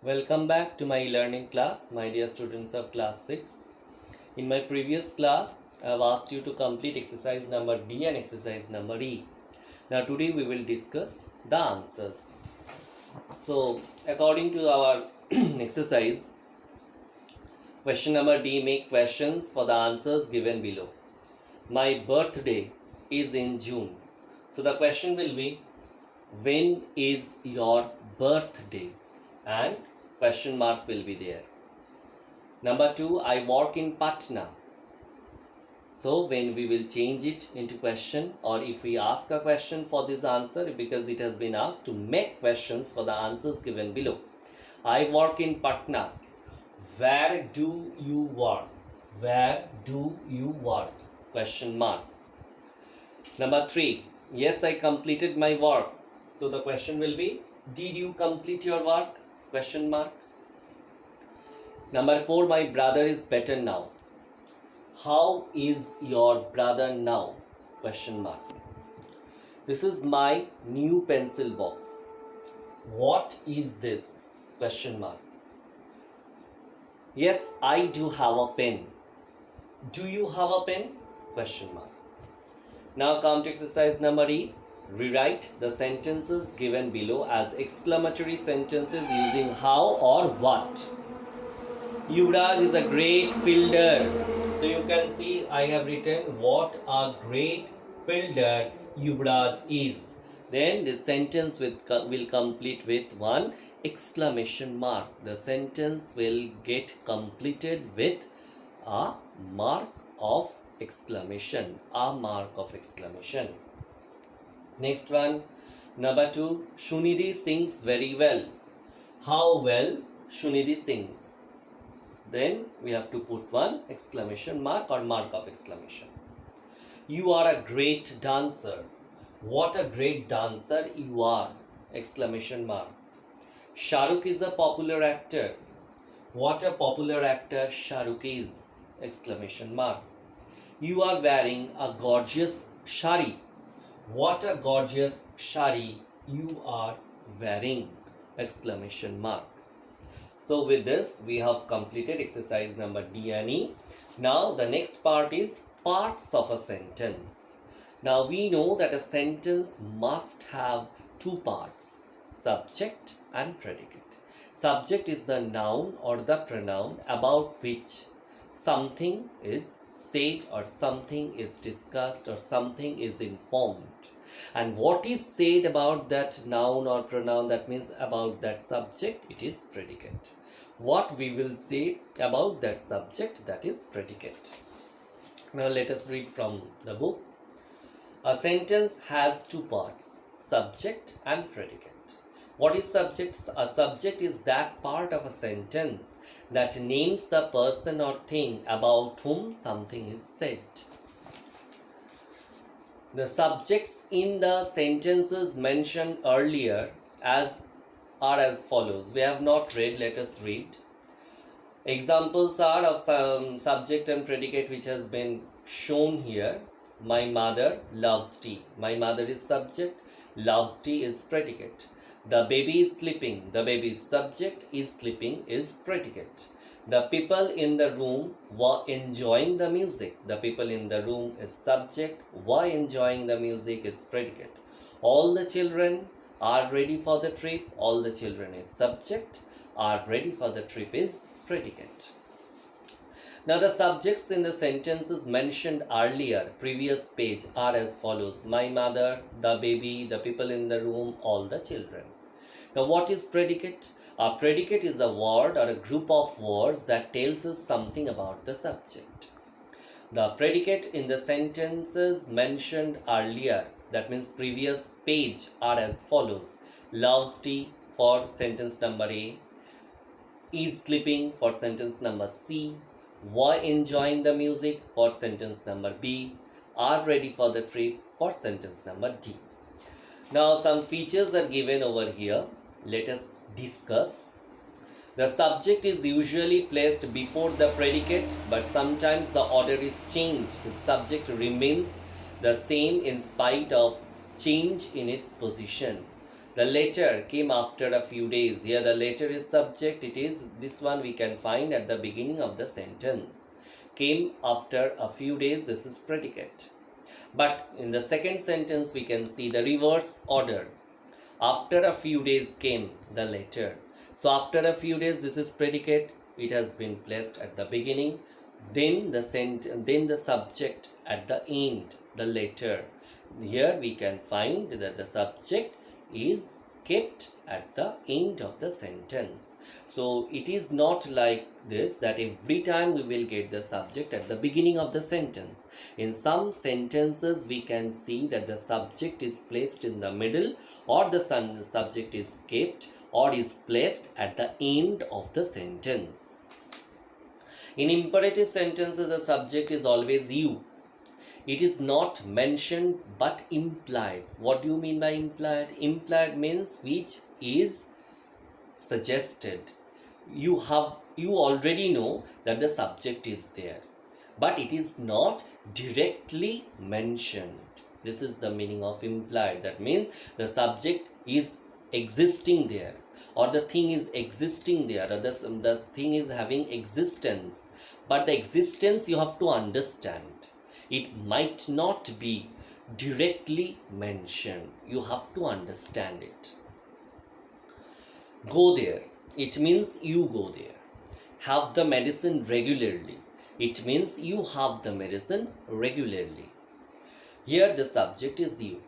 Welcome back to my learning class, my dear students of class 6. In my previous class, I have asked you to complete exercise number D and exercise number E. Now today we will discuss the answers. So according to our exercise, question number D, make questions for the answers given below. My birthday is in June. So the question will be, when is your birthday? And question mark will be there. Number 2, I work in Patna. So when we will change it into question, or if we ask a question for this answer, because it has been asked to make questions for the answers given below. I work in Patna. Where do you work? Where do you work? Question mark. Number 3, yes, I completed my work. So the question will be, did you complete your work? Question mark. Number 4, my brother is better now. How is your brother now? Question mark. This is my new pencil box. What is this? Question mark. Yes, I do have a pen. Do you have a pen? Question mark. Now come to exercise number E. Rewrite the sentences given below as exclamatory sentences using how or what. Yuvraj is a great fielder. So you can see I have written what a great fielder Yuvraj is. Then this sentence will complete with one exclamation mark. The sentence will get completed with a mark of exclamation. A mark of exclamation. Next one, number 2, Shunidhi sings very well. How well Shunidhi sings? Then we have to put one exclamation mark or mark of exclamation. You are a great dancer. What a great dancer you are! Exclamation mark. Shahrukh is a popular actor. What a popular actor Shahrukh is! Exclamation mark. You are wearing a gorgeous shari. What a gorgeous shari you are wearing! Exclamation mark. So with this we have completed exercise number D and E. Now the next part is parts of a sentence. Now we know that a sentence must have two parts, subject and predicate. Subject is the noun or the pronoun about which something is said or something is discussed or something is informed. And what is said about that noun or pronoun, that means about that subject, it is predicate. What we will say about that subject, that is predicate. Now let us read from the book. A sentence has two parts, subject and predicate. What is subject? A subject is that part of a sentence that names the person or thing about whom something is said. The subjects in the sentences mentioned earlier are as follows. We have not read, let us read. Examples are of some subject and predicate which has been shown here. My mother loves tea. My mother is subject, loves tea is predicate. The baby is sleeping. The baby is subject, is sleeping is predicate. The people in the room were enjoying the music. The people in the room is subject, were enjoying the music is predicate. All the children are ready for the trip. All the children is subject, are ready for the trip is predicate. Now the subjects in the sentences mentioned earlier, previous page, are as follows. My mother, the baby, the people in the room, all the children. Now what is predicate? A predicate is a word or a group of words that tells us something about the subject. The predicate in the sentences mentioned earlier, that means previous page, are as follows. Loves tea for sentence number A, is sleeping for sentence number C, were enjoying the music for sentence number B, are ready for the trip for sentence number D. Now some features are given over here. Let us discuss. The subject is usually placed before the predicate, but sometimes the order is changed. The subject remains the same in spite of change in its position. The letter came after a few days. Here the letter is subject. It is this one we can find at the beginning of the sentence. Came after a few days. This is predicate. But in the second sentence we can see the reverse order. After a few days came the letter. So after a few days, this is predicate. It has been placed at the beginning. Then the subject at the end, the letter. Here we can find that the subject is kept at the end of the sentence. So it is not like this that every time we will get the subject at the beginning of the sentence. In some sentences we can see that the subject is placed in the middle, or the subject is kept or is placed at the end of the sentence. In imperative sentences, the subject is always you. It is not mentioned but implied. What do you mean by implied? Implied means which is suggested. You already know that the subject is there, but it is not directly mentioned. This is the meaning of implied. That means the subject is existing there, or the thing is existing there, or the thing is having existence, but the existence you have to understand. It might not be directly mentioned. You have to understand it. Go there. It means you go there. Have the medicine regularly. It means you have the medicine regularly. Here the subject is you.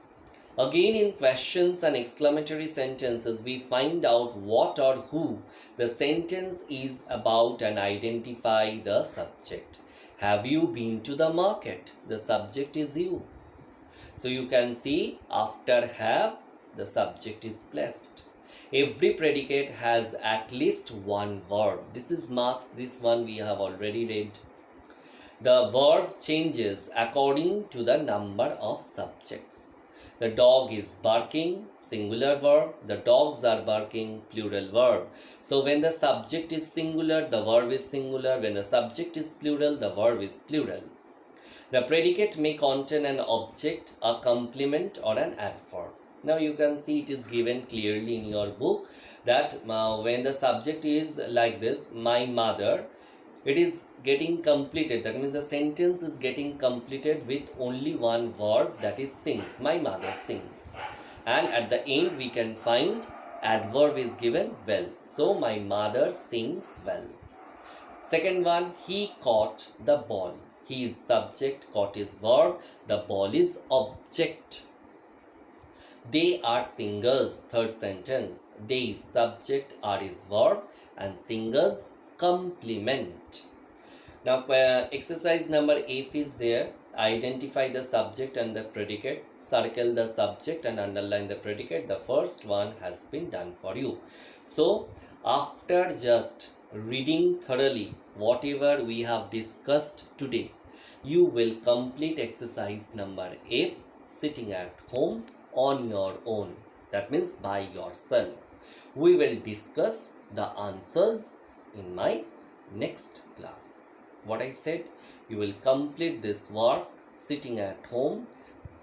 Again, in questions and exclamatory sentences, we find out what or who the sentence is about and identify the subject. Have you been to the market? The subject is you. So you can see after have, the subject is placed. Every predicate has at least one verb. This is must. This one we have already read. The verb changes according to the number of subjects. The dog is barking, singular verb. The dogs are barking, plural verb. So when the subject is singular, the verb is singular. When the subject is plural, the verb is plural. The predicate may contain an object, a complement, or an adverb. Now you can see it is given clearly in your book that when the subject is like this, my mother, it is getting completed. That means the sentence is getting completed with only one verb, that is sings. My mother sings. And at the end we can find adverb is given well. So my mother sings well. Second one, he caught the ball. He is subject, caught is verb, the ball is object. They are singers. Third sentence, they is subject, are is verb, and singers complement. Now exercise number F is there. Identify the subject and the predicate. Circle the subject and underline the predicate. The first one has been done for you. So after just reading thoroughly whatever we have discussed today, you will complete exercise number F sitting at home on your own. That means by yourself. We will discuss the answers in my next class. What I said, you will complete this work sitting at home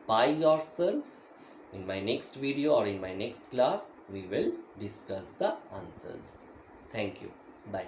by yourself. In my next video or in my next class, we will discuss the answers. Thank you. Bye.